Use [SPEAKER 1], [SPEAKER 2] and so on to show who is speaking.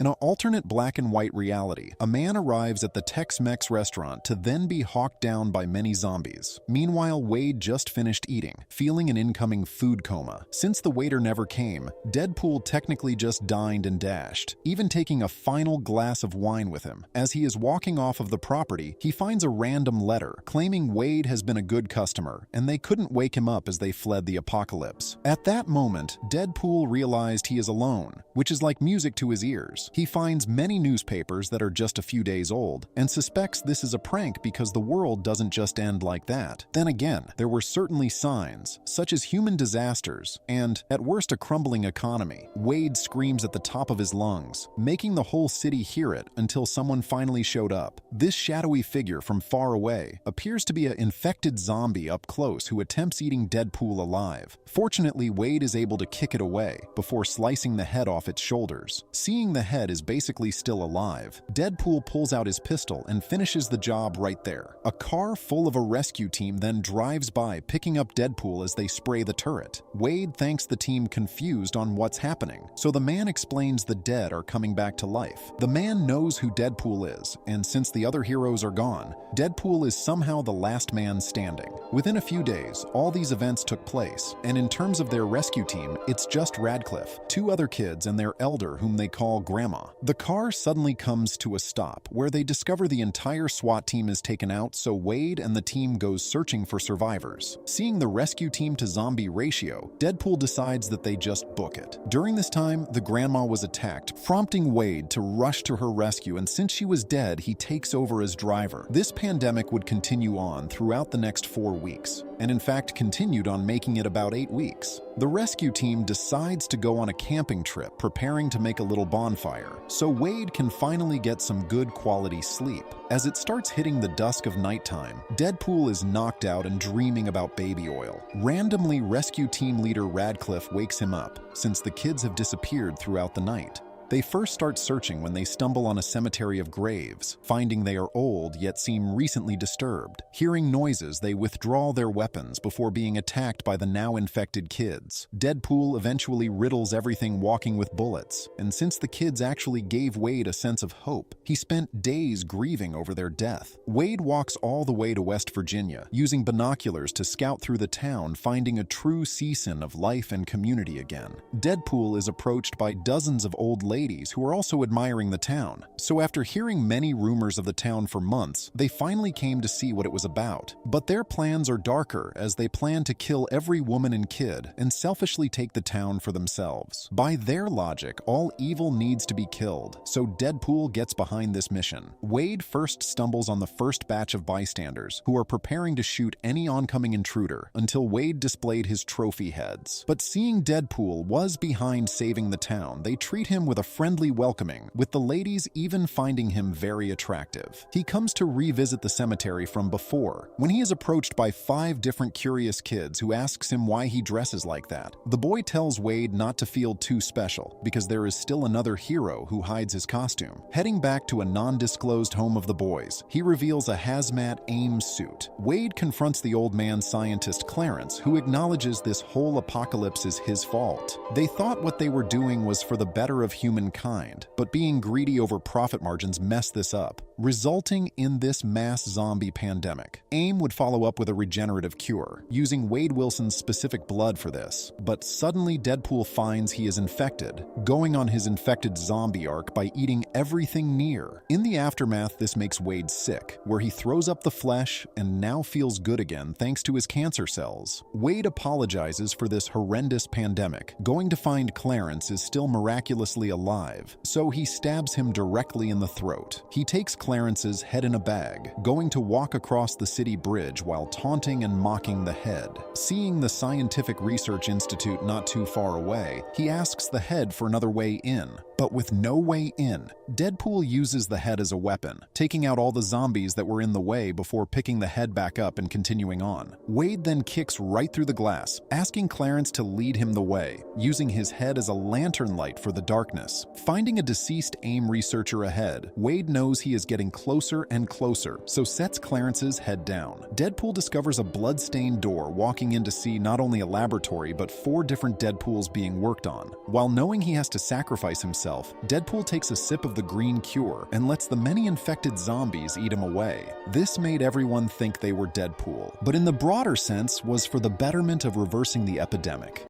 [SPEAKER 1] In an alternate black and white reality, a man arrives at the Tex-Mex restaurant to then be hawked down by many zombies. Meanwhile, Wade just finished eating, feeling an incoming food coma. Since the waiter never came, Deadpool technically just dined and dashed, even taking a final glass of wine with him. As he is walking off of the property, he finds a random letter claiming Wade has been a good customer and they couldn't wake him up as they fled the apocalypse. At that moment, Deadpool realized he is alone, which is like music to his ears. He finds many newspapers that are just a few days old and suspects this is a prank because the world doesn't just end like that. Then again, there were certainly signs, such as human disasters and, at worst, a crumbling economy. Wade screams at the top of his lungs, making the whole city hear it until someone finally showed up. This shadowy figure from far away appears to be an infected zombie up close who attempts eating Deadpool alive. Fortunately, Wade is able to kick it away before slicing the head off its shoulders. Seeing the head is basically still alive, Deadpool pulls out his pistol and finishes the job right there. A car full of a rescue team then drives by, picking up Deadpool as they spray the turret. Wade thanks the team, confused on what's happening, so the man explains the dead are coming back to life. The man knows who Deadpool is, and since the other heroes are gone, Deadpool is somehow the last man standing. Within a few days, all these events took place, and in terms of their rescue team, it's just Radcliffe, two other kids, and their elder, whom they call Grandma. The car suddenly comes to a stop, where they discover the entire SWAT team is taken out, so Wade and the team goes searching for survivors. Seeing the rescue team to zombie ratio, Deadpool decides that they just book it. During this time, the grandma was attacked, prompting Wade to rush to her rescue, and since she was dead, he takes over as driver. This pandemic would continue on throughout the next 4 weeks, and in fact continued on, making it about 8 weeks. The rescue team decides to go on a camping trip, preparing to make a little bonfire, so Wade can finally get some good quality sleep. As it starts hitting the dusk of nighttime, Deadpool is knocked out and dreaming about baby oil. Randomly, rescue team leader Radcliffe wakes him up, since the kids have disappeared throughout the night. They first start searching when they stumble on a cemetery of graves, finding they are old yet seem recently disturbed. Hearing noises, they withdraw their weapons before being attacked by the now infected kids. Deadpool eventually riddles everything, walking with bullets, and since the kids actually gave Wade a sense of hope, he spent days grieving over their death. Wade walks all the way to West Virginia, using binoculars to scout through the town, finding a true season of life and community again. Deadpool is approached by dozens of old ladies who are also admiring the town. So after hearing many rumors of the town for months, they finally came to see what it was about. But their plans are darker, as they plan to kill every woman and kid and selfishly take the town for themselves. By their logic, all evil needs to be killed, so Deadpool gets behind this mission. Wade first stumbles on the first batch of bystanders, who are preparing to shoot any oncoming intruder, until Wade displayed his trophy heads. But seeing Deadpool was behind saving the town, they treat him with a friendly welcoming, with the ladies even finding him very attractive. He comes to revisit the cemetery from before, when he is approached by 5 different curious kids who asks him why he dresses like that. The boy tells Wade not to feel too special, because there is still another hero who hides his costume. Heading back to a non-disclosed home of the boys, he reveals a hazmat AIM suit. Wade confronts the old man scientist Clarence, who acknowledges this whole apocalypse is his fault. They thought what they were doing was for the better of humankind, but being greedy over profit margins messed this up, resulting in this mass zombie pandemic. AIM would follow up with a regenerative cure, using Wade Wilson's specific blood for this. But suddenly Deadpool finds he is infected, going on his infected zombie arc by eating everything near. In the aftermath, this makes Wade sick, where he throws up the flesh and now feels good again thanks to his cancer cells. Wade apologizes for this horrendous pandemic, going to find Clarence is still miraculously alive, so he stabs him directly in the throat. He takes Clarence's head in a bag, going to walk across the city bridge while taunting and mocking the head. Seeing the Scientific Research Institute not too far away, he asks the head for another way in. But with no way in, Deadpool uses the head as a weapon, taking out all the zombies that were in the way before picking the head back up and continuing on. Wade then kicks right through the glass, asking Clarence to lead him the way, using his head as a lantern light for the darkness. Finding a deceased AIM researcher ahead, Wade knows he is getting closer and closer, so sets Clarence's head down. Deadpool discovers a blood-stained door, walking in to see not only a laboratory but 4 different Deadpools being worked on. While knowing he has to sacrifice himself, himself, Deadpool takes a sip of the green cure and lets the many infected zombies eat him away. This made everyone think they were Deadpool, but in the broader sense was for the betterment of reversing the epidemic.